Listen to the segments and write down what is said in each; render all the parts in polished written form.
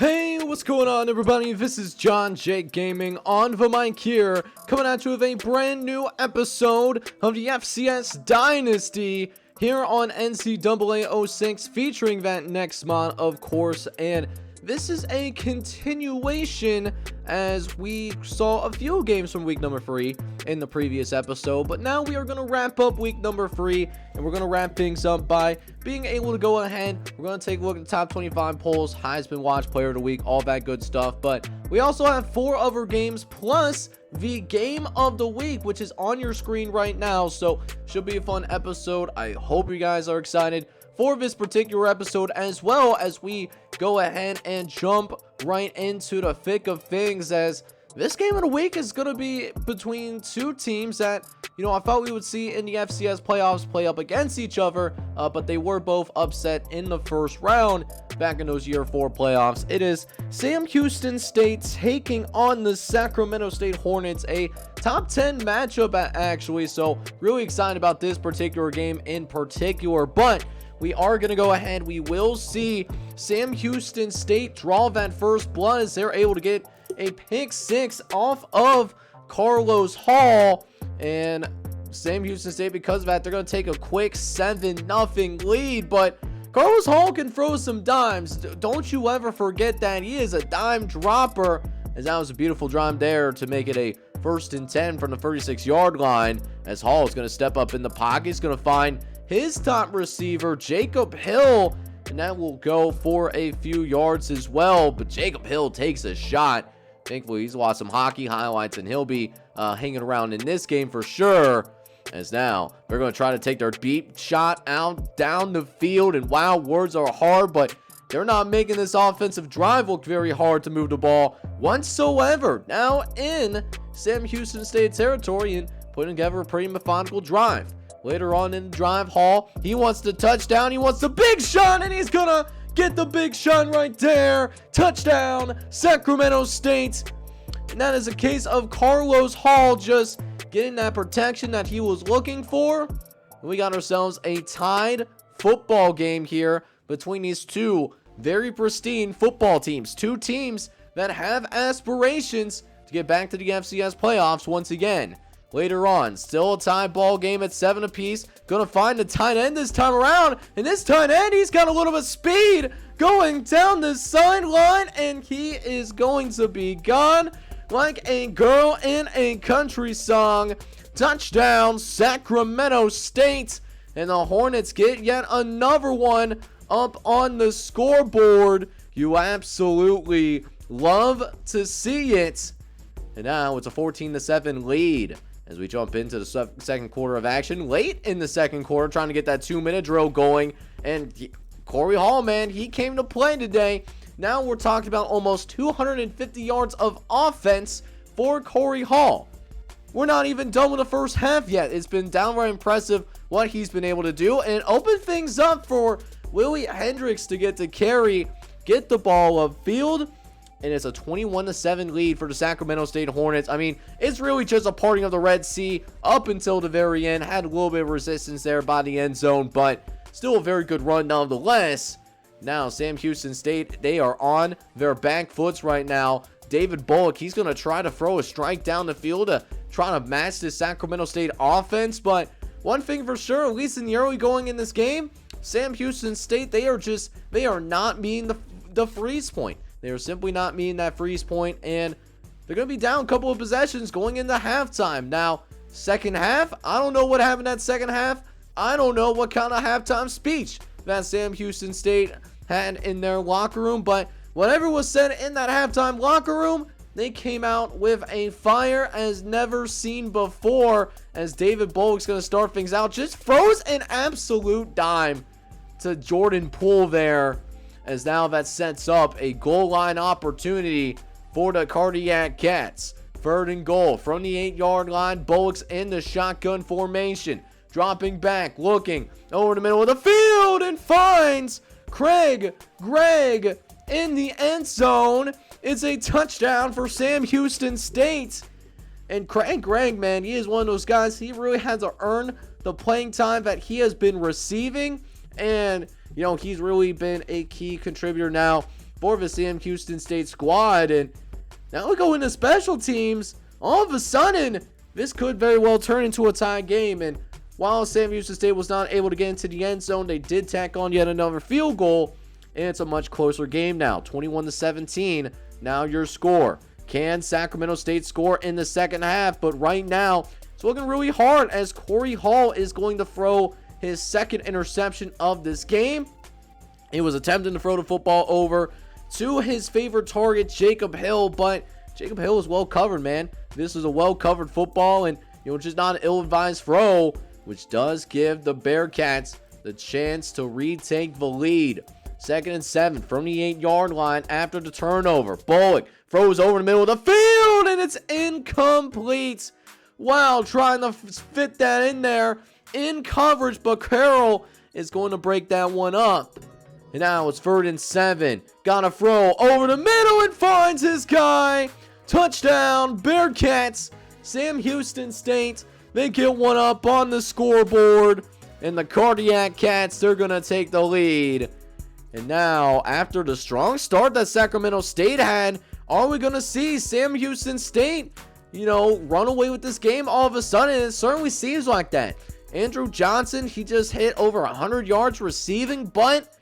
Hey, what's going on, everybody? This is John Jake Gaming on the mic here, coming at you with a brand new episode of the FCS Dynasty here on NCAA 06, featuring that next mod, of course. And this is a continuation, as we saw a few games from week number 3 in the previous episode, but now we are going to wrap up week number 3, and we're going to wrap things up by being able to go ahead. We're going to take a look at the top 25 polls, Heisman Watch Player of the Week, all that good stuff. But we also have 4 other games plus the game of the week, which is on your screen right now. So should be a fun episode. I hope you guys are excited for this particular episode, as well as we go ahead and jump right into the thick of things, as this game of the week is going to be between two teams that, you know, I thought we would see in the FCS playoffs play up against each other, but they were both upset in the first round back in those year 4 playoffs. It is Sam Houston State taking on the Sacramento State Hornets, a top 10 matchup actually, so really excited about this particular game in particular. But we are going to go ahead. We will see Sam Houston State draw that first blood as they're able to get a pick 6 off of Carlos Hall. And Sam Houston State, because of that, they're going to take a quick 7-0 lead. But Carlos Hall can throw some dimes. Don't you ever forget that. He is a dime dropper, as that was a beautiful drive there to make it a 1st and 10 from the 36-yard line, as Hall is going to step up in the pocket. He's going to find his top receiver, Jacob Hill, and that will go for a few yards as well. But Jacob Hill takes a shot. Thankfully, he's watched some hockey highlights, and he'll be hanging around in this game for sure. As now, they're going to try to take their deep shot out down the field, and wow, words are hard, but they're not making this offensive drive look very hard to move the ball whatsoever. Now in Sam Houston State territory and putting together a pretty methodical drive. Later on in the drive, Hall, he wants the touchdown. He wants the big shot, and he's going to get the big shot right there. Touchdown, Sacramento State. And that is a case of Carlos Hall just getting that protection that he was looking for. And we got ourselves a tied football game here between these two very pristine football teams. Two teams that have aspirations to get back to the FCS playoffs once again. Later on, still a tie ball game at 7 apiece. Gonna find the tight end this time around. And this tight end, he's got a little bit of speed going down the sideline. And he is going to be gone like a girl in a country song. Touchdown, Sacramento State. And the Hornets get yet another one up on the scoreboard. You absolutely love to see it. And now it's a 14-7 lead as we jump into the second quarter of action. Late in the second quarter, trying to get that 2-minute drill going. And Corey Hall, man, he came to play today. Now we're talking about almost 250 yards of offense for Corey Hall. We're not even done with the first half yet. It's been downright impressive what he's been able to do. And it opened things up for Willie Hendricks to get to carry, get the ball upfield. And it's a 21-7 lead for the Sacramento State Hornets. I mean, it's really just a parting of the Red Sea up until the very end. Had a little bit of resistance there by the end zone, but still a very good run nonetheless. Now, Sam Houston State, they are on their back foots right now. David Bullock, he's going to try to throw a strike down the field to try to match this Sacramento State offense. But one thing for sure, at least in the early going in this game, Sam Houston State, they are not meeting the freeze point. They are simply not meeting that freeze point, and they're going to be down a couple of possessions going into halftime. Now, second half, I don't know what happened that second half. I don't know what kind of halftime speech that Sam Houston State had in their locker room, but whatever was said in that halftime locker room, they came out with a fire as never seen before, as David Bullock's going to start things out. Just throws an absolute dime to Jordan Poole there, as now that sets up a goal line opportunity for the Cardiac Cats. 3rd and goal from the 8-yard line. Bullock's in the shotgun formation, dropping back, looking over the middle of the field, and finds Craig Gregg in the end zone. It's a touchdown for Sam Houston State. And Craig Gregg, man, he is one of those guys, he really had to earn the playing time that he has been receiving. And, you know, he's really been a key contributor now for the Sam Houston State squad. And now we go into special teams. All of a sudden, this could very well turn into a tie game. And while Sam Houston State was not able to get into the end zone, they did tack on yet another field goal. And it's a much closer game now. 21-17. Now your score. Can Sacramento State score in the second half? But right now, it's looking really hard as Corey Hall is going to throw his second interception of this game. He was attempting to throw the football over to his favorite target, Jacob Hill, but Jacob Hill is well covered, man. This is a well-covered football, and just not an ill-advised throw, which does give the Bearcats the chance to retake the lead. 2nd and 7 from the 8-yard line after the turnover. Bullock throws over the middle of the field, and it's incomplete. Wow, trying to fit that in there in coverage, but Carroll is going to break that one up. And now it's 3rd and 7. Got to throw over the middle and finds his guy. Touchdown, Bearcats. Sam Houston State, they get one up on the scoreboard. And the Cardiac Cats, they're going to take the lead. And now, after the strong start that Sacramento State had, are we going to see Sam Houston State, run away with this game all of a sudden? It certainly seems like that. Andrew Johnson, he just hit over 100 yards receiving, but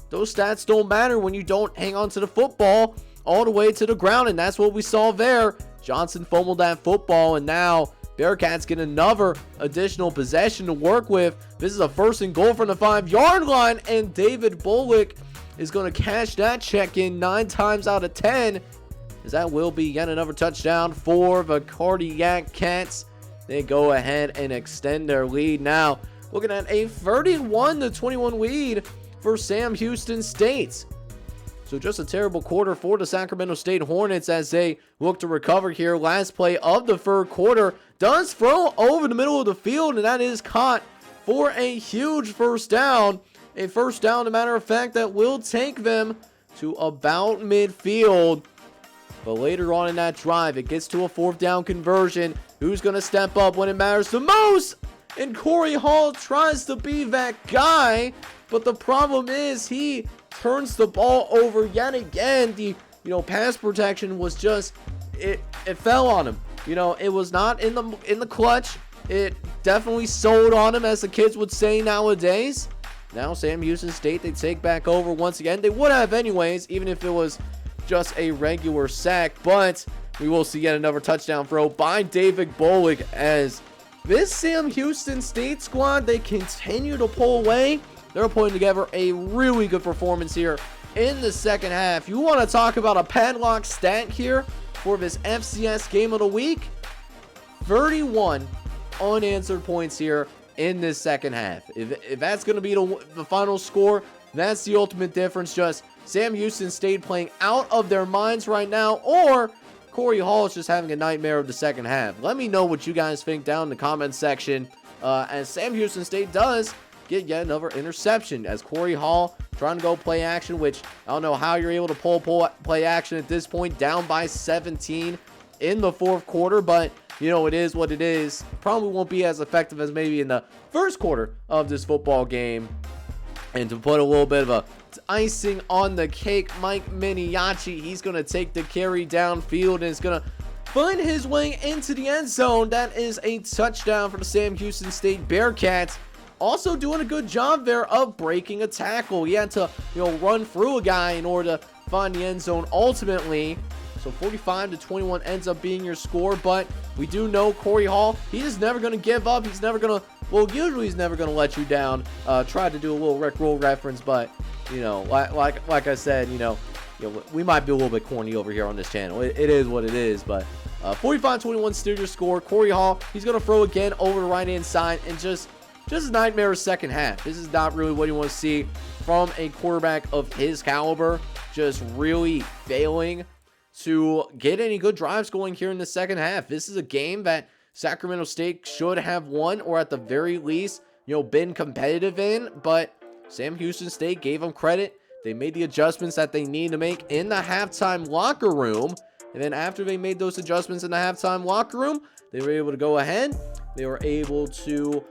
those stats don't matter when you don't hang on to the football all the way to the ground, and that's what we saw there. Johnson fumbled that football, and now Bearcats get another additional possession to work with. This is a 1st and goal from the 5-yard line, and David Bullock is going to cash that check in 9 times out of 10, as that will be yet another touchdown for the Cardiac Cats. They go ahead and extend their lead now, looking at a 31-21 lead for Sam Houston State. So just a terrible quarter for the Sacramento State Hornets as they look to recover here. Last play of the 3rd quarter does throw over the middle of the field, and that is caught for a huge first down. A first down, as a matter of fact, that will take them to about midfield. But later on in that drive, it gets to a 4th down conversion. Who's going to step up when it matters the most? And Corey Hall tries to be that guy, but the problem is he turns the ball over yet again. The pass protection was just it fell on him. It was not in the clutch. It definitely sold on him, as the kids would say nowadays. Now Sam Houston State, they take back over once again. They would have anyways, even if it was just a regular sack, but we will see yet another touchdown throw by David Bullock as this Sam Houston State squad, they continue to pull away. They're putting together a really good performance here in the second half. You want to talk about a padlock stat here for this FCS game of the week? 31 unanswered points here in this second half. If that's going to be the final score, that's the ultimate difference. Just Sam Houston State playing out of their minds right now, or Corey Hall is just having a nightmare of the second half. Let me know what you guys think down in the comment section, as Sam Houston State does get yet another interception as Corey Hall trying to go play action, which I don't know how you're able to pull play action at this point, down by 17 in the 4th quarter, but it is what it is. Probably won't be as effective as maybe in the 1st quarter of this football game. And to put a little bit of a icing on the cake, Mike Miniachi, he's going to take the carry downfield and is going to find his way into the end zone. That is a touchdown for the Sam Houston State Bearcats. Also doing a good job there of breaking a tackle. He had to, run through a guy in order to find the end zone ultimately. So 45-21 ends up being your score, but we do know Corey Hall, he is never going to give up. He's never going to, usually he's never going to let you down. Tried to do a little Rick Roll reference, but, like I said, we might be a little bit corny over here on this channel. It is what it is, but 45-21 still your score. Corey Hall, he's going to throw again over the right-hand side, and just a nightmare second half. This is not really what you want to see from a quarterback of his caliber. Just really failing to get any good drives going here in the second half. This is a game that Sacramento State should have won, or at the very least, been competitive in, but Sam Houston State gave them credit. They made the adjustments that they need to make in the halftime locker room, and then after they made those adjustments in the halftime locker room, they were able to go ahead. They were able to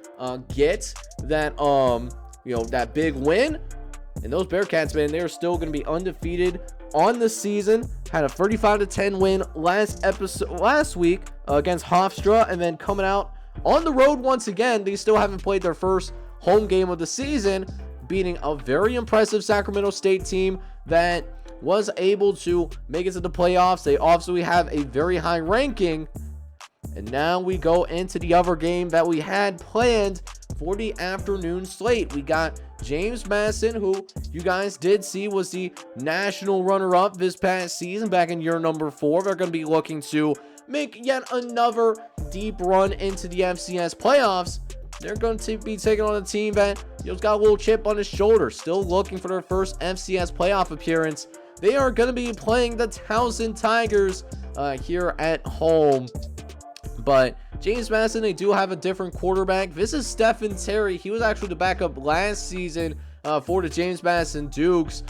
get that, that big win. And those Bearcats, man, they're still going to be undefeated on the season. Had a 35-10 win last week against Hofstra, and then coming out on the road once again. They still haven't played their first home game of the season, beating a very impressive Sacramento State team that was able to make it to the playoffs. They obviously have a very high ranking. And now we go into the other game that we had planned for the afternoon slate. We got James Madison, who you guys did see was the national runner-up this past season back in year number 4. They're going to be looking to make yet another deep run into the FCS playoffs. They're going to be taking on a team that got a little chip on his shoulder, still looking for their first FCS playoff appearance. They are going to be playing the Towson Tigers here at home. But James Madison, they do have a different quarterback. This is Stephen Terry. He was actually the backup last season for the James Madison Dukes,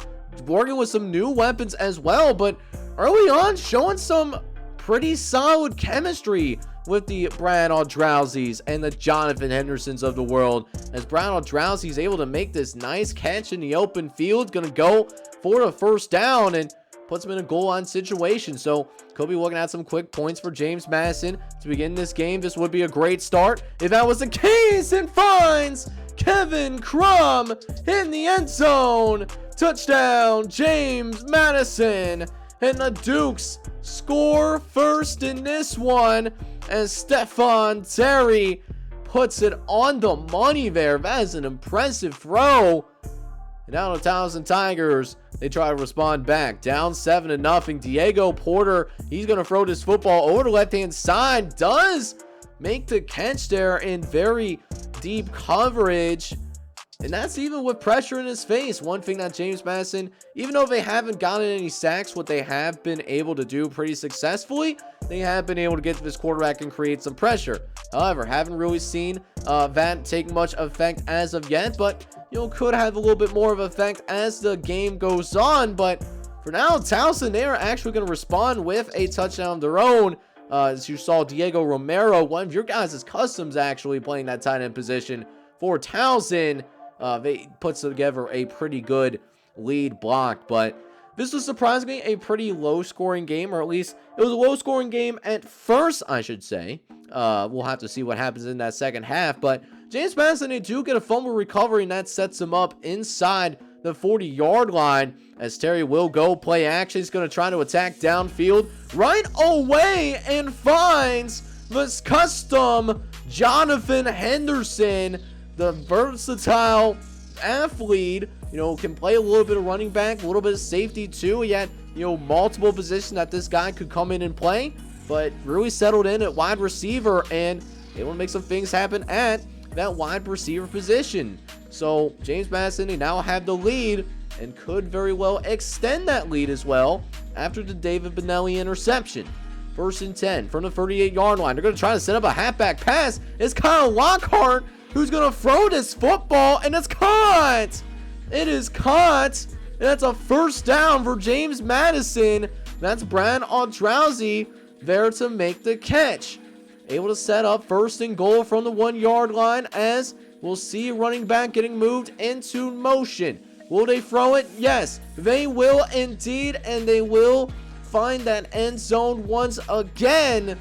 working with some new weapons as well, but early on showing some pretty solid chemistry with the Brad Aldrousies and the Jonathan Hendersons of the world, as Brad Aldrousie is able to make this nice catch in the open field, gonna go for the first down and puts him in a goal line situation. So could be looking at some quick points for James Madison to begin this game. This would be a great start if that was the case, and finds Kevin Crum in the end zone. Touchdown, James Madison. And the Dukes score first in this one as Stephen Terry puts it on the money there. That is an impressive throw. And now the Towson Tigers, they try to respond back. Down 7-0. Diego Porter, he's going to throw this football over the left-hand side. Does make the catch there in very deep coverage. And that's even with pressure in his face. One thing that James Madison, even though they haven't gotten any sacks, what they have been able to do pretty successfully, they have been able to get to this quarterback and create some pressure. However, haven't really seen that take much effect as of yet, but could have a little bit more of effect as the game goes on. But for now, Towson, they are actually going to respond with a touchdown of their own. As you saw, Diego Romero, one of your guys' customs, actually playing that tight end position for Towson. They puts together a pretty good lead block, but this was surprisingly a pretty low-scoring game, or at least it was a low-scoring game at first, I should say. We'll have to see what happens in that second half, but James Madison, they do get a fumble recovery, and that sets them up inside the 40-yard line, as Terry will go play action. He's going to try to attack downfield right away and finds this custom Jonathan Henderson, the versatile athlete. Can play a little bit of running back, a little bit of safety too. He had multiple positions that this guy could come in and play, but really settled in at wide receiver and able to make some things happen at that wide receiver position. So James Madison, they now have the lead and could very well extend that lead as well after the David Benelli interception. 1st and 10 from the 38-yard line. They're going to try to set up a halfback pass. It's Kyle Lockhart who's going to throw this football, and it's caught. It is caught. And that's a first down for James Madison. That's Brad Aldrousie there to make the catch. Able to set up 1st and goal from the 1-yard line, as we'll see running back getting moved into motion. Will they throw it? Yes, they will indeed, and they will find that end zone once again.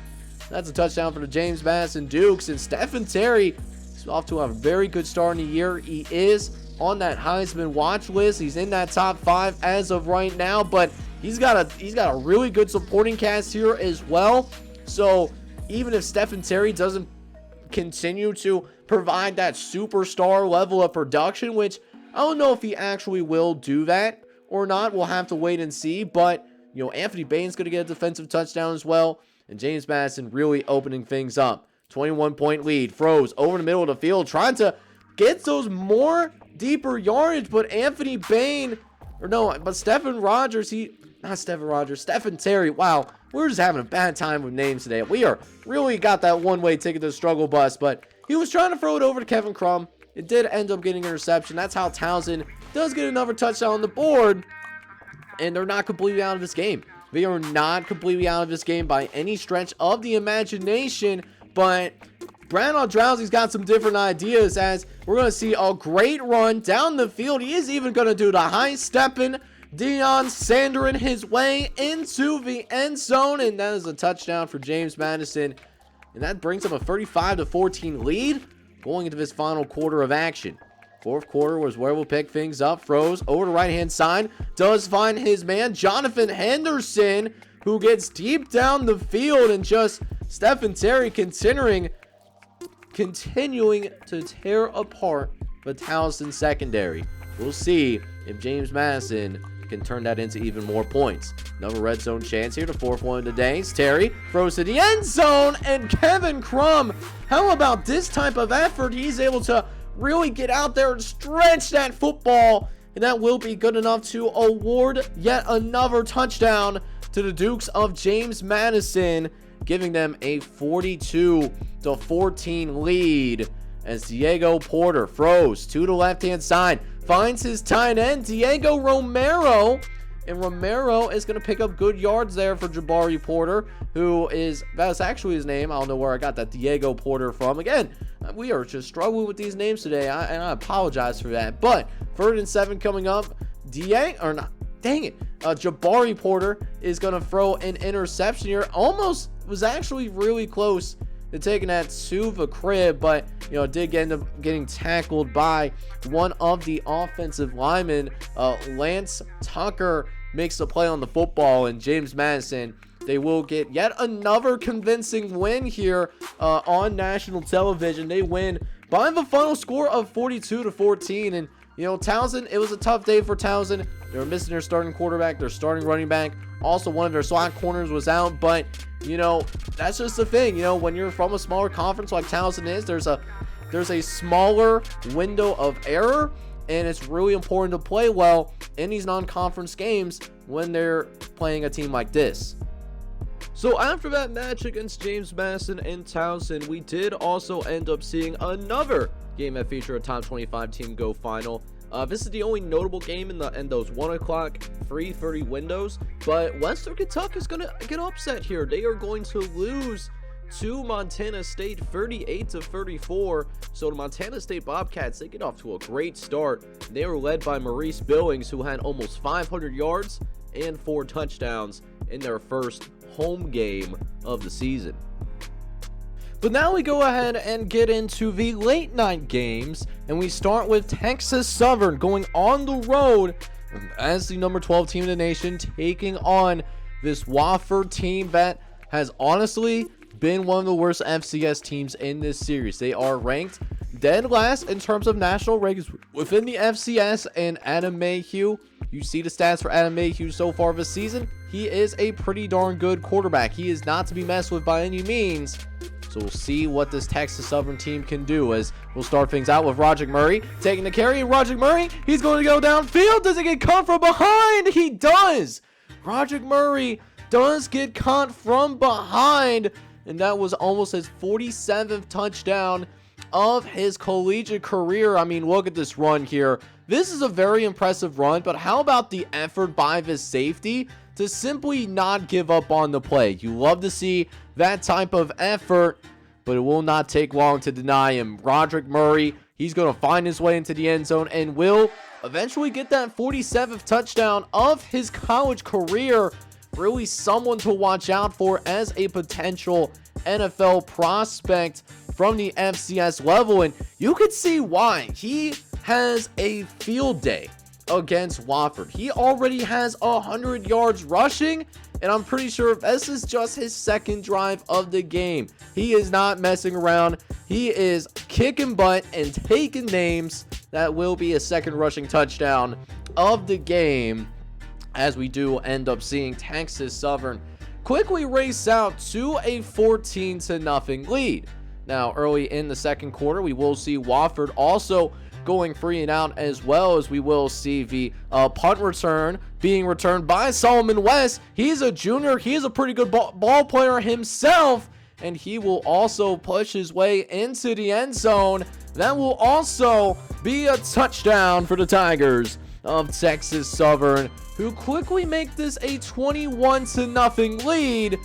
That's a touchdown for the James Madison Dukes, and Stephen Terry is off to a very good start in the year. He is on that Heisman watch list. He's in that top 5 as of right now, but he's got a really good supporting cast here as well. So even if Stephen Terry doesn't continue to provide that superstar level of production, which I don't know if he actually will do that or not, we'll have to wait and see. But Anthony Bain's going to get a defensive touchdown as well, and James Madison really opening things up. 21-point lead. Throws over the middle of the field, trying to get those more deeper yardage, but Anthony Bain, Stephen Terry. Wow, we're just having a bad time with names today. We are really got that one-way ticket to the struggle bus, but he was trying to throw it over to Kevin Crum. It did end up getting an interception. That's how Towson does get another touchdown on the board, and they're not completely out of this game. They are not completely out of this game by any stretch of the imagination, but Brad Aldrousie's got some different ideas, as we're going to see a great run down the field. He is even going to do the high stepping Deion Sandering his way into the end zone, and that is a touchdown for James Madison. And that brings up a 35-14 lead going into this final quarter of action. Fourth quarter was where we'll pick things up. Throws over the right-hand side. Does find his man, Jonathan Henderson, who gets deep down the field, and just Stephen Terry continuing to tear apart the Towson secondary. We'll see if James Madison can turn that into even more points. Another red zone chance here, the fourth one of the day. Terry throws to the end zone, and Kevin Crum, how about this type of effort? He's able to really get out there and stretch that football, and that will be good enough to award yet another touchdown to the Dukes of James Madison, giving them a 42-14 lead as Diego Porter throws to the left-hand side, finds his tight end, Diego Romero, and Romero is going to pick up good yards there for Jabari Porter, that's actually his name. I don't know where I got that Diego Porter from. Again, we are just struggling with these names today, and I apologize for that. But 3rd and 7 coming up. Jabari Porter is going to throw an interception here. Almost was actually really close to taking that to the crib, but did end up getting tackled by one of the offensive linemen. Lance Tucker makes the play on the football, and James Madison, they will get yet another convincing win here on national television. They win by the final score of 42-14, and Towson, it was a tough day for Towson. They were missing their starting quarterback, their starting running back. Also, one of their slot corners was out, but that's just the thing. When you're from a smaller conference like Towson is, there's a smaller window of error, and it's really important to play well in these non-conference games when they're playing a team like this. So after that match against James Madison and Towson, we did also end up seeing another game that featured a top 25 team go final. This is the only notable game in those 1 o'clock 3:30 windows, but Western Kentucky is going to get upset here. They are going to lose to Montana State 38-34. So the Montana State Bobcats, they get off to a great start. They were led by Maurice Billings, who had almost 500 yards and 4 touchdowns in their first home game of the season. But now we go ahead and get into the late night games, and we start with Texas Southern going on the road as the number 12 team in the nation, taking on this Wofford team that has honestly been one of the worst FCS teams in this series. They are ranked dead last in terms of national rankings within the FCS, and Adam Mayhew, you see the stats for Adam Mayhew so far this season. He is a pretty darn good quarterback. He is not to be messed with by any means. So we'll see what this Texas Southern team can do, as we'll start things out with Roderick Murray taking the carry. Roderick Murray, he's going to go downfield. Does he get caught from behind? He does. Roderick Murray does get caught from behind, and that was almost his 47th touchdown of his collegiate career. I mean, look at this run here. This is a very impressive run, but how about the effort by this safety to simply not give up on the play? You love to see that type of effort, but it will not take long to deny him. Roderick Murray, he's going to find his way into the end zone and will eventually get that 47th touchdown of his college career. Really someone to watch out for as a potential NFL prospect from the FCS level, and you could see why. He has a field day against Wofford. He already has 100 yards rushing, and I'm pretty sure this is just his second drive of the game. He is not messing around. He is kicking butt and taking names. That will be a second rushing touchdown of the game, as we do end up seeing Texas Southern quickly race out to a 14-0 lead. Now, early in the second quarter, we will see Wofford also going 3 and out, as well as we will see the punt return being returned by Solomon West. He's a junior. He is a pretty good ball player himself, and he will also push his way into the end zone. That will also be a touchdown for the Tigers of Texas Southern, who quickly make this a 21-0 lead.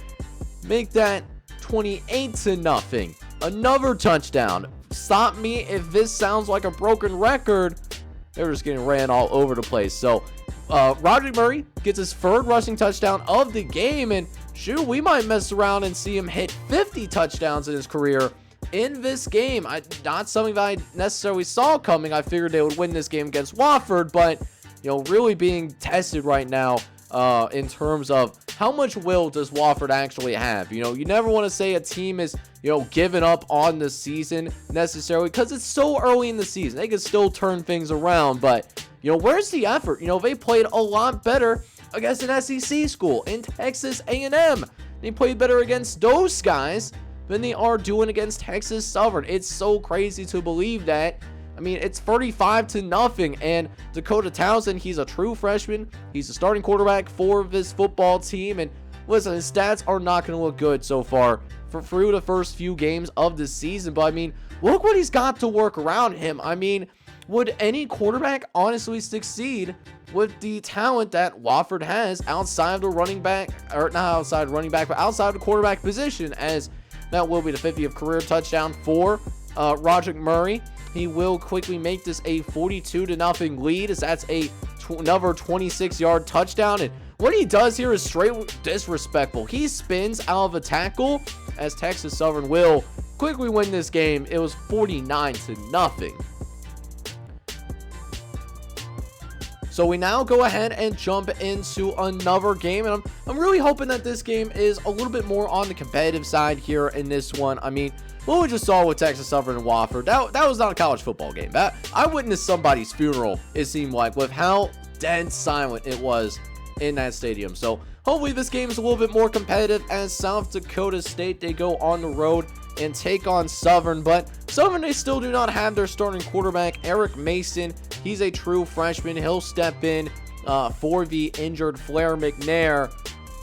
Make that 28-0. Another touchdown. Stop me if this sounds like a broken record. They're just getting ran all over the place. So Roderick Murray gets his third rushing touchdown of the game, and shoot, we might mess around and see him hit 50 touchdowns in his career in this game. Not something that I necessarily saw coming. I figured they would win this game against Wofford, but really being tested right now in terms of how much will does Wofford actually have. You never want to say a team is giving up on the season necessarily, because it's so early in the season. They can still turn things around, but where's the effort? They played a lot better against an SEC school in Texas A&M. They played better against those guys than they are doing against Texas Southern. It's so crazy to believe that. I mean, it's 35-0, and Dakota Townsend, he's a true freshman. He's the starting quarterback for this football team, and listen, his stats are not going to look good so far through the first few games of the season, but I mean, look what he's got to work around him. I mean, would any quarterback honestly succeed with the talent that Wofford has outside of the running back, or not outside running back, but outside of the quarterback position, as that will be the 50th career touchdown for Roderick Murray. He will quickly make this a 42-0 lead, as that's another 26-yard touchdown. And what he does here is straight disrespectful. He spins out of a tackle, as Texas Southern will quickly win this game. It was 49-0. So we now go ahead and jump into another game, and I'm really hoping that this game is a little bit more on the competitive side here in this one. I mean, what we just saw with Texas Southern and Wofford, that was not a college football game. I witnessed somebody's funeral, it seemed like, with how dead silent it was in that stadium. So hopefully this game is a little bit more competitive, as South Dakota State, they go on the road and take on Southern. But Southern, they still do not have their starting quarterback, Eric Mason. He's a true freshman. He'll step in for the injured Flair McNair.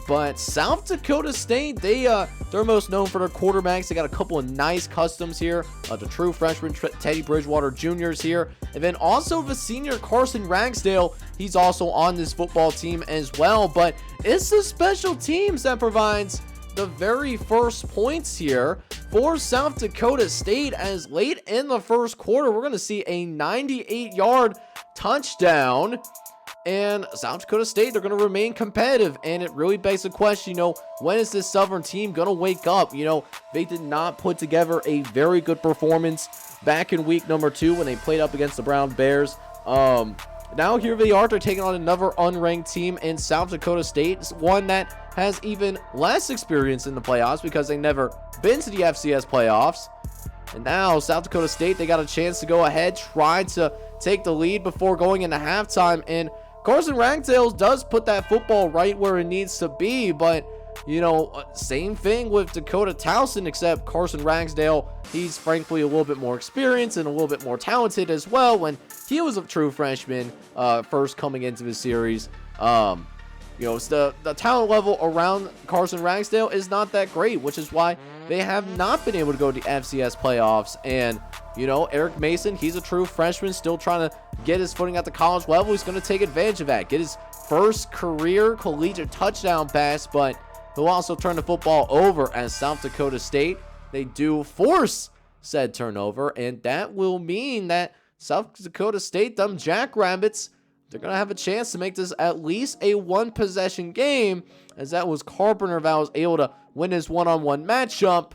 But South Dakota State, they're most known for their quarterbacks. They got a couple of nice customs here. The true freshman Teddy Bridgewater Jr. is here. And then also the senior Carson Ragsdale. He's also on this football team as well. But it's the special teams that provides the very first points here for South Dakota State, as late in the first quarter, we're going to see a 98-yard touchdown. And South Dakota State, they're going to remain competitive, and it really begs the question, when is this Southern team going to wake up? They did not put together a very good performance back in week number 2 when they played up against the Brown Bears. Now here they are, they're taking on another unranked team in South Dakota State, one that has even less experience in the playoffs because they never been to the FCS playoffs. And now South Dakota State, they got a chance to go ahead, try to take the lead before going into halftime, and Carson Ragsdale does put that football right where it needs to be, but same thing with Dakota Townsend, except Carson Ragsdale, he's frankly a little bit more experienced and a little bit more talented as well. When he was a true freshman first coming into the series, the talent level around Carson Ragsdale is not that great, which is why they have not been able to go to the FCS playoffs. And Eric Mason, he's a true freshman, still trying to get his footing at the college level. He's going to take advantage of that, get his first career collegiate touchdown pass, but he'll also turn the football over, as South Dakota State, they do force said turnover, and that will mean that South Dakota State, them Jackrabbits, they're going to have a chance to make this at least a one-possession game, as that was Carpenter that was able to win his one-on-one matchup.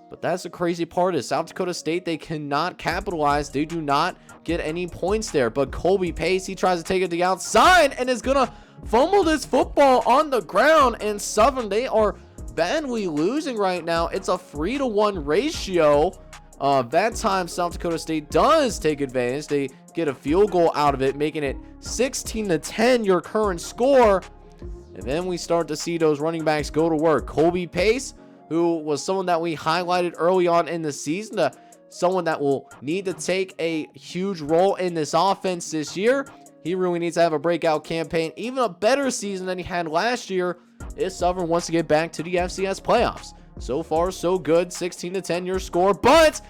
But that's the crazy part, is South Dakota State, they cannot capitalize. They do not get any points there. But Colby Pace, he tries to take it to the outside and is going to fumble this football on the ground. And Southern, they are badly losing right now. It's a 3-to-1 ratio. That time, South Dakota State does take advantage. They get a field goal out of it, making it 16-10, your current score. And then we start to see those running backs go to work. Colby Pace, who was someone that we highlighted early on in the season, someone that will need to take a huge role in this offense this year. He really needs to have a breakout campaign, even a better season than he had last year, if Southern wants to get back to the FCS playoffs. So far, so good. 16-10 your score, but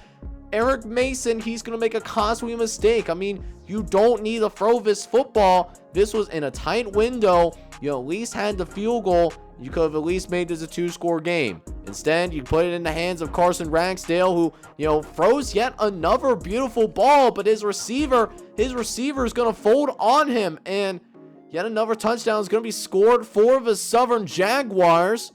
Eric Mason, he's going to make a costly mistake. I mean, you don't need to throw this football. This was in a tight window. You at least had the field goal. You could have at least made this a 2-score game. Instead, you put it in the hands of Carson Ragsdale, who, throws yet another beautiful ball, but his receiver is going to fold on him, and Yet another touchdown is going to be scored for the Southern Jaguars,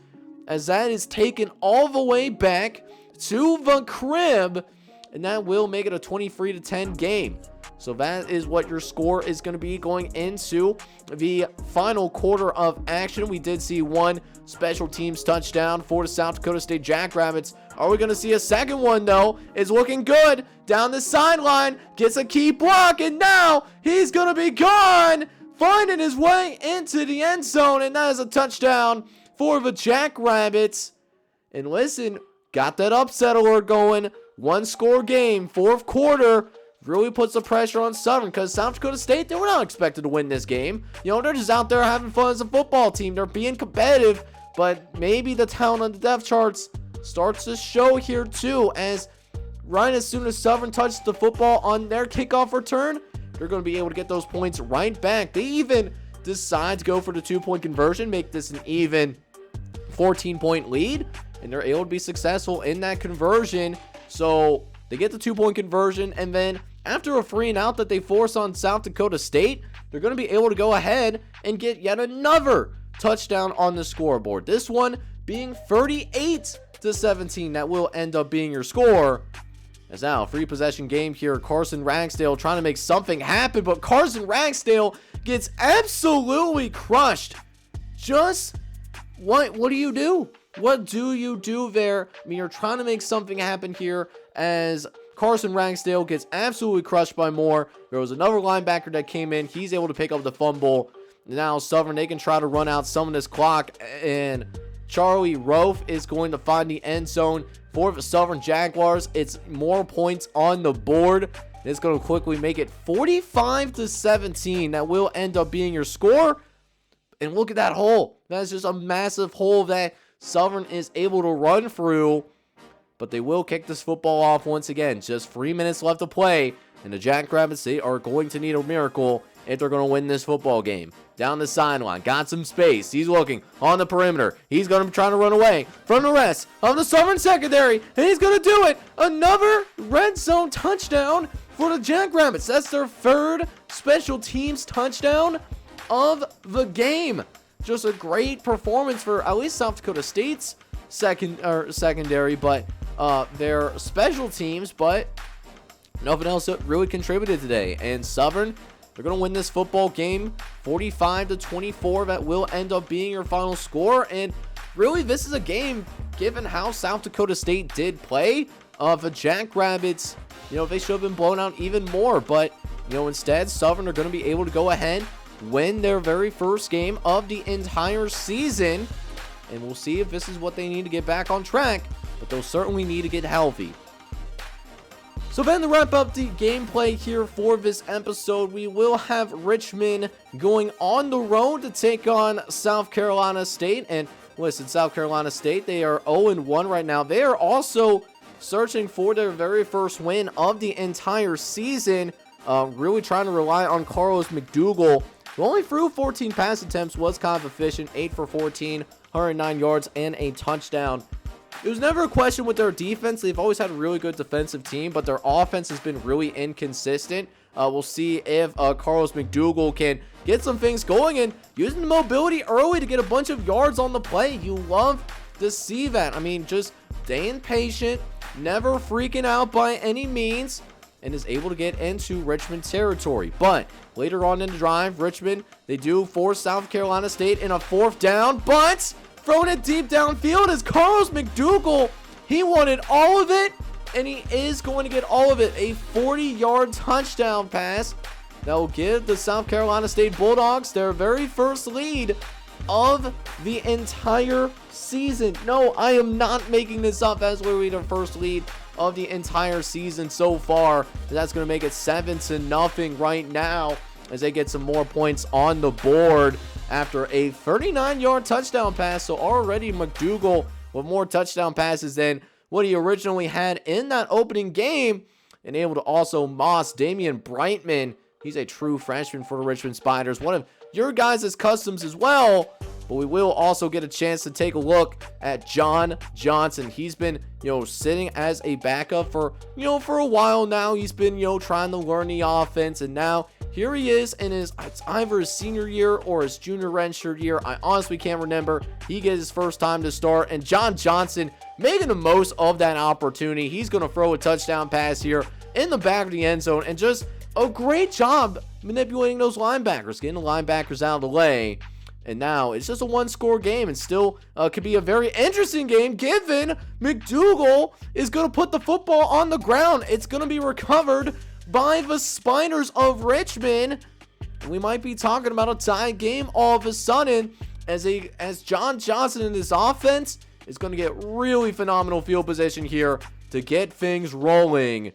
as that is taken all the way back to the crib, and that will make it a 23-10 game. So that is what your score is going to be going into the final quarter of action. We did see one special teams touchdown for the South Dakota State Jackrabbits. Are we going to see a second one, though? It's looking good. Down the sideline, gets a key block, and now he's going to be gone, finding his way into the end zone, and that is a touchdown for the Jackrabbits. And listen, got that upset alert going. One-score game, fourth quarter. Really puts the pressure on Southern, because South Dakota State, they were not expected to win this game. You know, they're just out there having fun as a football team. They're being competitive, but maybe the talent on the depth charts starts to show here too, as right as soon as Southern touches the football on their kickoff return, they're going to be able to get those points right back. They even decide to go for the 2-point conversion, make this an even 14-point lead, and they're able to be successful in that conversion. So they get the 2-point conversion, and then after a 3-and-out that they force on South Dakota State, they're going to be able to go ahead and get yet another touchdown on the scoreboard. This one being 38-17. That will end up being your score. As now, free possession game here. Carson Ragsdale trying to make something happen, but Carson Ragsdale gets absolutely crushed. Just what do you do? What do you do there? I mean, you're trying to make something happen here, as Carson Ragsdale gets absolutely crushed by Moore. There was another linebacker that came in. He's able to pick up the fumble. Now Southern, they can try to run out some of this clock, and Charlie Rofe is going to find the end zone for the Southern Jaguars. It's more points on the board. It's going to quickly make it 45-17. That will end up being your score. And look at that hole. That's just a massive hole that Southern is able to run through. But they will kick this football off once again. Just 3 minutes left to play. And the Jackrabbits, they are going to need a miracle if they're going to win this football game. Down the sideline, got some space. He's looking on the perimeter. He's going to try to run away from the rest of the Southern secondary. And he's going to do it. Another red zone touchdown for the Jackrabbits. That's their third special teams touchdown of the game. Just a great performance for at least South Dakota State's secondary, but their special teams, but nothing else that really contributed today. And Southern, they're going to win this football game 45-24. That will end up being your final score. And really, this is a game, given how South Dakota State did play, the Jackrabbits, you know, they should have been blown out even more. But, you know, instead, Southern are going to be able to go ahead, win their very first game of the entire season. And we'll see if this is what they need to get back on track, but they'll certainly need to get healthy. So then, to wrap up the gameplay here for this episode, we will have Richmond going on the road to take on South Carolina State. And listen, South Carolina State, they are 0-1 right now. They are also searching for their very first win of the entire season. Really trying to rely on Carlos McDougal, who only threw 14 pass attempts, was kind of efficient, 8 for 14, 109 yards, and a touchdown. It was never a question with their defense. They've always had a really good defensive team, but their offense has been really inconsistent. We'll see if Carlos McDougal can get some things going, and using the mobility early to get a bunch of yards on the play. You love to see that. I mean, just staying patient, never freaking out by any means, and is able to get into Richmond territory. But later on in the drive, Richmond, they do force South Carolina State in a 4th down, but throwing it deep downfield is Carlos McDougal. He wanted all of it, and he is going to get all of it. A 40-yard touchdown pass that will give the South Carolina State Bulldogs their very first lead of the entire season. No, I am not making this up. That's literally their first lead of the entire season so far. That's going to make it 7-0 right now, as they get some more points on the board after a 39-yard touchdown pass. So already McDougal with more touchdown passes than what he originally had in that opening game, and able to also moss Damian Brightman. He's a true freshman for the Richmond Spiders, one of your guys' customs as well. But we will also get a chance to take a look at John Johnson. He's been, sitting as a backup for, for a while now. He's been, trying to learn the offense, and now here he is in it's either his senior year or his junior redshirt year. I honestly can't remember. He gets his first time to start, and John Johnson making the most of that opportunity. He's going to throw a touchdown pass here in the back of the end zone, and just a great job manipulating those linebackers, getting the linebackers out of the way. And now it's just a one-score game, and still could be a very interesting game given McDougal is going to put the football on the ground. It's going to be recovered by the Spiders of Richmond. And we might be talking about a tied game all of a sudden as John Johnson and his offense is going to get really phenomenal field position here to get things rolling.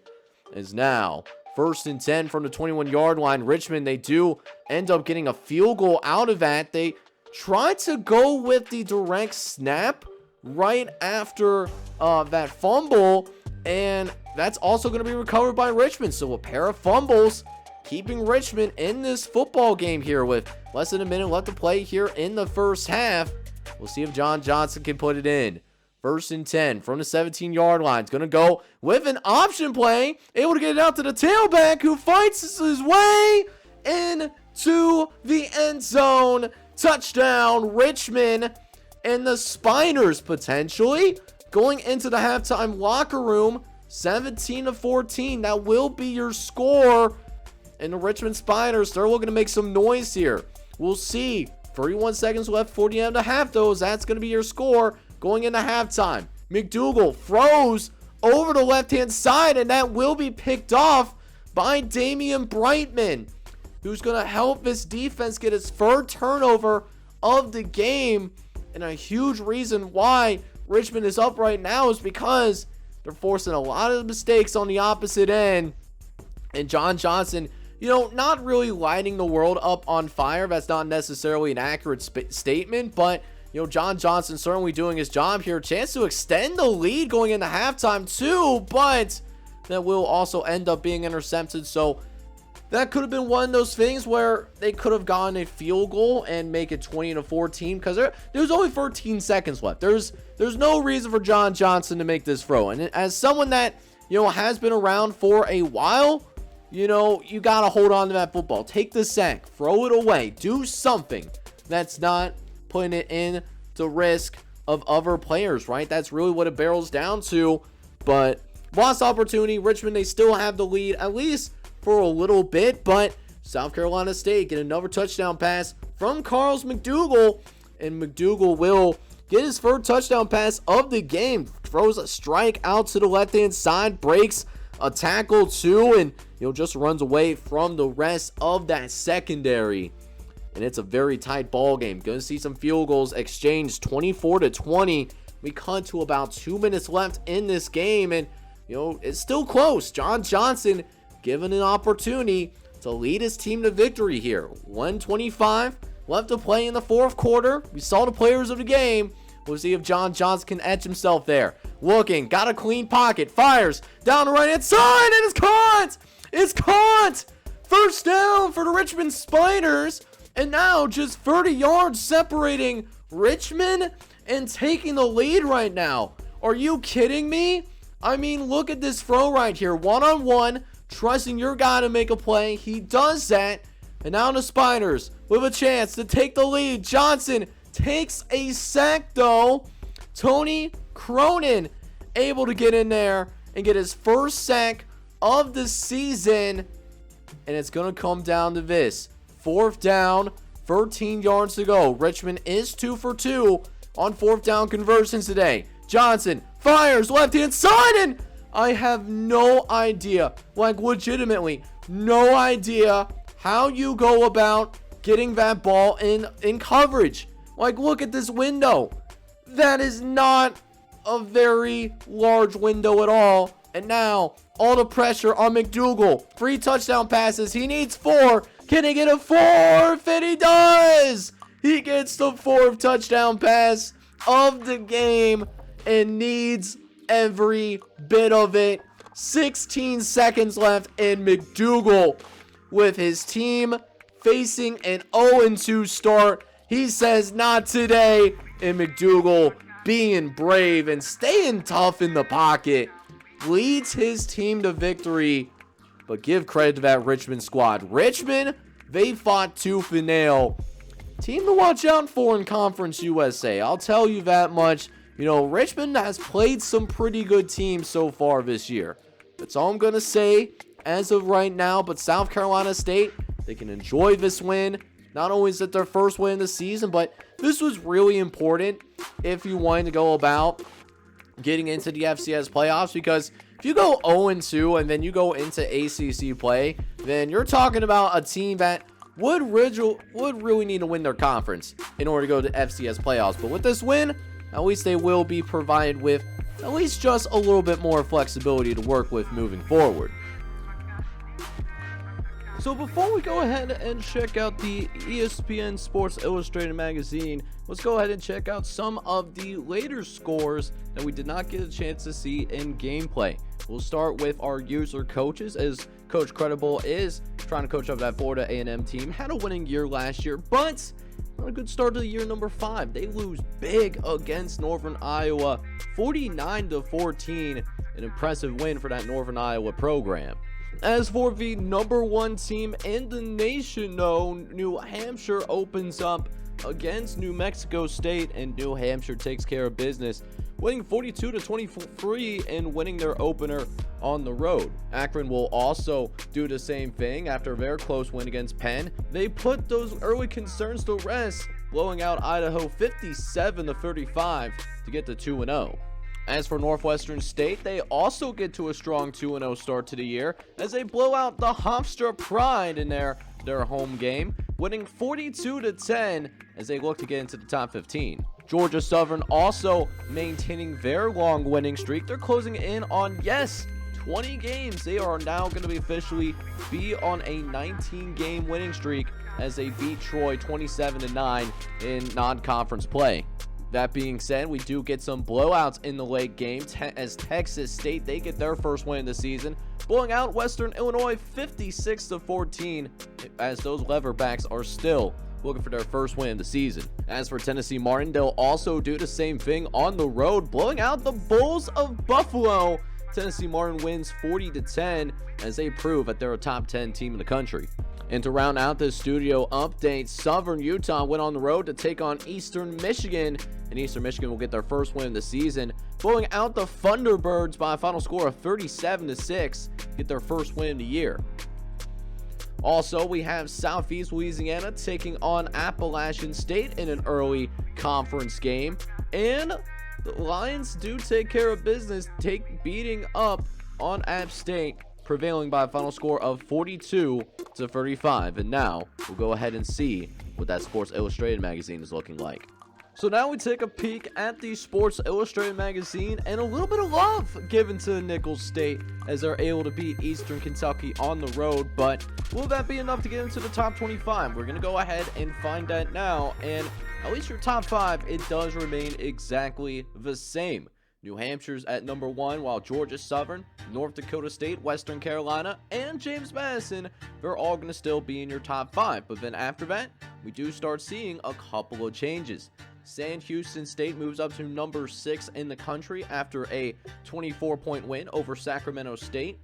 As now, 1st and 10 from the 21-yard line. Richmond, they do end up getting a field goal out of that. They tried to go with the direct snap right after that fumble, and that's also going to be recovered by Richmond. So a pair of fumbles keeping Richmond in this football game here with less than a minute left to play here in the first half. We'll see if John Johnson can put it in. 1st and 10 from the 17-yard line. It's going to go with an option play. Able to get it out to the tailback who fights his way into the end zone. Touchdown, Richmond. And the Spiders potentially going into the halftime locker room. 17-14. That will be your score. And the Richmond Spiders, they're looking to make some noise here. We'll see. 31 seconds left, 40.5 though. That's going to be your score going into halftime. McDougal throws over the left-hand side, and that will be picked off by Damian Brightman, who's going to help this defense get its third turnover of the game. And a huge reason why Richmond is up right now is because they're forcing a lot of mistakes on the opposite end. And John Johnson, not really lighting the world up on fire. That's not necessarily an accurate statement, but John Johnson certainly doing his job here. Chance to extend the lead going into halftime too, but that will also end up being intercepted. So that could have been one of those things where they could have gotten a field goal and make it 20-14 because there's only 13 seconds left. There's no reason for John Johnson to make this throw. And as someone that, has been around for a while, you got to hold on to that football. Take the sack, throw it away, do something that's not putting it in to risk of other players, right? That's really what it barrels down to. But lost opportunity. Richmond, they still have the lead, at least for a little bit, but South Carolina State get another touchdown pass from Carlos McDougal, and McDougal will get his first touchdown pass of the game. Throws a strike out to the left-hand side, breaks a tackle too, and just runs away from the rest of that secondary. And it's a very tight ball game. Going to see some field goals exchanged, 24-20. We cut to about 2 minutes left in this game, and it's still close. John Johnson given an opportunity to lead his team to victory here. 1:25 left to play in the fourth quarter. We saw the players of the game. We'll see if John Johnson can etch himself there. Looking, got a clean pocket, fires down the right-hand side, and it's caught! It's caught! First down for the Richmond Spiders. And now just 30 yards separating Richmond and taking the lead right now. Are you kidding me? I mean, look at this throw right here. One-on-one, trusting your guy to make a play. He does that. And now the Spiders with a chance to take the lead. Johnson takes a sack though. Tony Cronin able to get in there and get his first sack of the season. And it's going to come down to this. 4th down, 13 yards to go. Richmond is 2 for 2 on 4th down conversions today. Johnson fires left-hand side, and I have no idea, legitimately no idea how you go about getting that ball in coverage. Look at this window. That is not a very large window at all. And now all the pressure on McDougal. 3 touchdown passes. He needs 4. Can he get a 4th? And he does! He gets the 4th touchdown pass of the game and needs every bit of it. 16 seconds left, and McDougal, with his team facing an 0-2 start, he says, not today. And McDougal, being brave and staying tough in the pocket, leads his team to victory but give credit to that Richmond squad. Richmond, they fought tooth and nail. Team to watch out for in Conference USA. I'll tell you that much. You know, Richmond has played some pretty good teams so far this year. That's all I'm going to say as of right now. But South Carolina State, they can enjoy this win. Not only is it their first win of the season, but this was really important if you wanted to go about getting into the FCS playoffs, because if you go 0-2 and then you go into ACC play, then you're talking about a team that would really need to win their conference in order to go to FCS playoffs. But with this win, at least they will be provided with at least just a little bit more flexibility to work with moving forward. So before we go ahead and check out the ESPN Sports Illustrated magazine, let's go ahead and check out some of the later scores that we did not get a chance to see in gameplay. We'll start with our user coaches, as Coach Credible is trying to coach up that Florida A&M team. Had a winning year last year, but not a good start to the year number 5. They lose big against Northern Iowa, 49-14. An impressive win for that Northern Iowa program. As for the number 1 team in the nation, though, New Hampshire opens up against New Mexico State, and New Hampshire takes care of business, winning 42-23 and winning their opener on the road. Akron will also do the same thing after their close win against Penn. They put those early concerns to rest, blowing out Idaho 57-35 to get to 2-0. As for Northwestern State, they also get to a strong 2-0 start to the year as they blow out the Hofstra Pride in their home game, winning 42-10 as they look to get into the top 15. Georgia Southern also maintaining their long winning streak. They're closing in on, 20 games. They are now going to be officially on a 19-game winning streak as they beat Troy 27-9 in non-conference play. That being said, we do get some blowouts in the late game as Texas State, they get their first win of the season, blowing out Western Illinois 56-14 as those Leatherbacks are still looking for their first win of the season. As for Tennessee Martin, they'll also do the same thing on the road, blowing out the Bulls of Buffalo. Tennessee Martin wins 40-10 as they prove that they're a top 10 team in the country. And to round out this studio update, Southern Utah went on the road to take on Eastern Michigan, and Eastern Michigan will get their first win of the season, blowing out the Thunderbirds by a final score of 37-6, get their first win of the year. Also, we have Southeast Louisiana taking on Appalachian State in an early conference game, and the Lions do take care of business, beating up on App State, prevailing by a final score of 42-35. And now we'll go ahead and see what that Sports Illustrated magazine is looking like. So now we take a peek at the Sports Illustrated magazine, and a little bit of love given to Nicholls State as they're able to beat Eastern Kentucky on the road. But will that be enough to get into the top 25? We're going to go ahead and find that now, and at least your top 5, it does remain exactly the same. New Hampshire's at number 1, while Georgia Southern, North Dakota State, Western Carolina, and James Madison, they're all going to still be in your top 5. But then after that, we do start seeing a couple of changes. San Houston State moves up to number 6 in the country after a 24-point win over Sacramento State.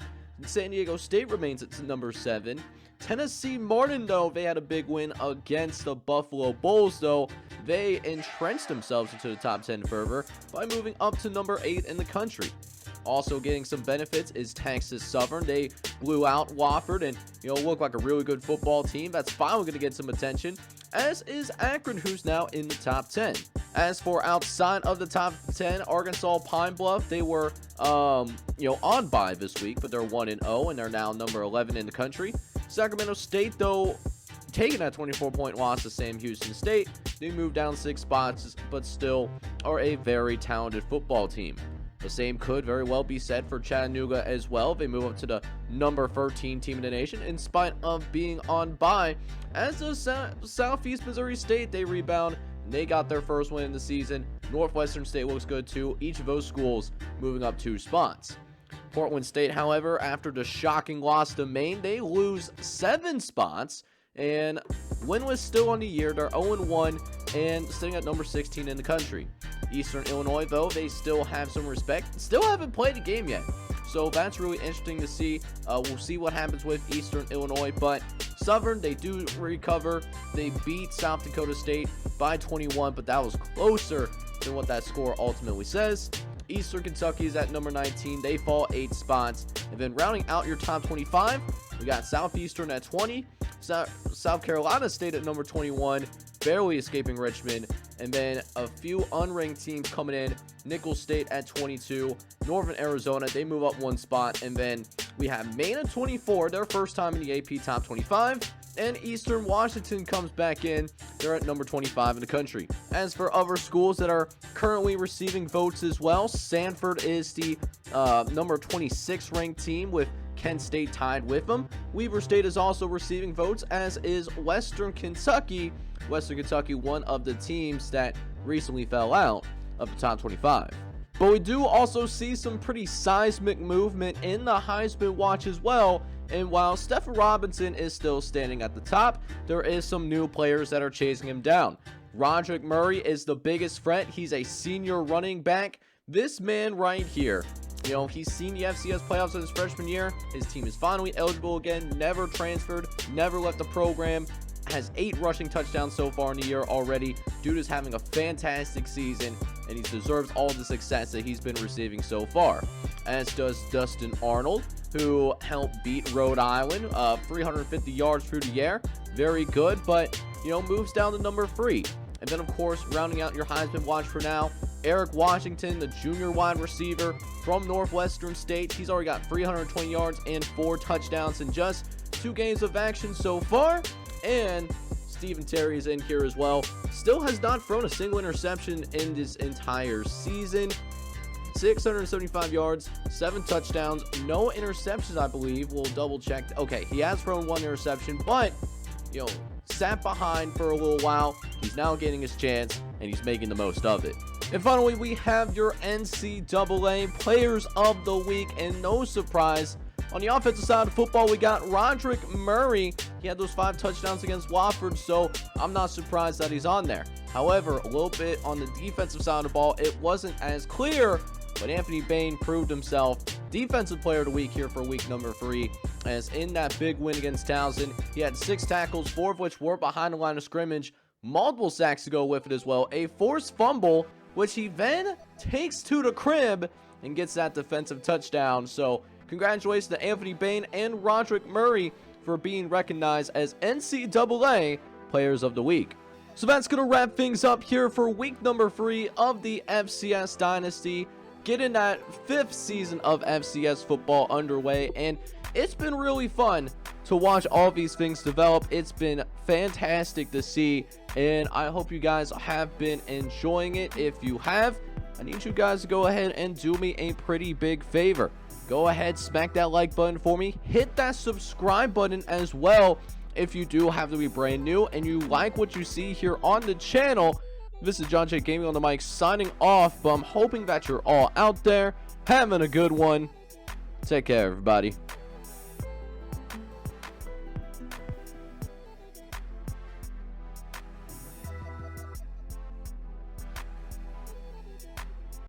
San Diego State remains at number 7. Tennessee Martin, though, they had a big win against the Buffalo Bulls, though. They entrenched themselves into the top 10 fervor by moving up to number 8 in the country. Also getting some benefits is Texas Southern. They blew out Wofford and, look like a really good football team. That's finally going to get some attention, as is Akron, who's now in the top 10. As for outside of the top 10, Arkansas Pine Bluff, they were, on bye this week, but they're 1-0, and they're now number 11 in the country. Sacramento State, though, taking that 24-point loss to Sam Houston State, they moved down 6 spots, but still are a very talented football team. The same could very well be said for Chattanooga as well. They move up to the number 13 team in the nation in spite of being on bye. As does Southeast Missouri State, they rebound. They got their first win in the season. Northwestern State looks good too. Each of those schools moving up 2 spots. Portland State, however, after the shocking loss to Maine, they lose 7 spots. And winless still on the year. They're 0-1 and sitting at number 16 in the country. Eastern Illinois, though, they still have some respect. Still haven't played a game yet. So that's really interesting to see. We'll see what happens with Eastern Illinois, but Southern, they do recover. They beat South Dakota State by 21, but that was closer than what that score ultimately says. Eastern Kentucky is at number 19. They fall 8 spots. And then rounding out your top 25, we got Southeastern at 20. South Carolina State at number 21, barely escaping Richmond. And then a few unranked teams coming in. Nicholls State at 22. Northern Arizona, they move up 1 spot. And then we have Maine at 24, their first time in the AP top 25. And Eastern Washington comes back in. They're at number 25 in the country. As for other schools that are currently receiving votes as well, Sanford is the number 26 ranked team with Kent State tied with them. Weber State is also receiving votes, as is Western Kentucky. Western Kentucky, one of the teams that recently fell out of the top 25. But we do also see some pretty seismic movement in the Heisman watch as well. And while Stephen Robinson is still standing at the top, there is some new players that are chasing him down. Roderick Murray is the biggest threat. He's a senior running back. This man right here, you know, he's seen the FCS playoffs in his freshman year. His team is finally eligible again, never transferred, never left the program. Has 8 rushing touchdowns so far in the year already. Dude is having a fantastic season, and he deserves all the success that he's been receiving so far. As does Dustin Arnold, who helped beat Rhode Island 350 yards through the air. Very good, but, you know, moves down to number 3. And then, of course, rounding out your Heisman watch for now, Eric Washington, the junior wide receiver from Northwestern State. He's already got 320 yards and 4 touchdowns in just 2 games of action so far. And Stephen Terry is in here as well. Still has not thrown a single interception in this entire season. 675 yards, 7 touchdowns, no interceptions, I believe. We'll double check. Okay, he has thrown 1 interception, but, you know, sat behind for a little while. He's now getting his chance, and he's making the most of it. And finally, we have your NCAA Players of the Week, and no surprise, on the offensive side of football, we got Roderick Murray. He had those 5 touchdowns against Wofford, so I'm not surprised that he's on there. However, a little bit on the defensive side of the ball, it wasn't as clear, but Anthony Bain proved himself Defensive Player of the Week here for week number 3, as in that big win against Towson, he had 6 tackles, 4 of which were behind the line of scrimmage, multiple sacks to go with it as well, a forced fumble, which he then takes to the crib and gets that defensive touchdown. So congratulations to Anthony Bain and Roderick Murray for being recognized as NCAA Players of the Week. So that's going to wrap things up here for week number 3 of the FCS Dynasty. Getting that 5th season of FCS football underway, and it's been really fun to watch all these things develop. It's been fantastic to see, and I hope you guys have been enjoying it. If you have, I need you guys to go ahead and do me a pretty big favor. Go ahead, smack that like button for me. Hit that subscribe button as well if you do have to be brand new and you like what you see here on the channel. This is John J Gaming on the mic signing off, but I'm hoping that you're all out there having a good one. Take care, everybody.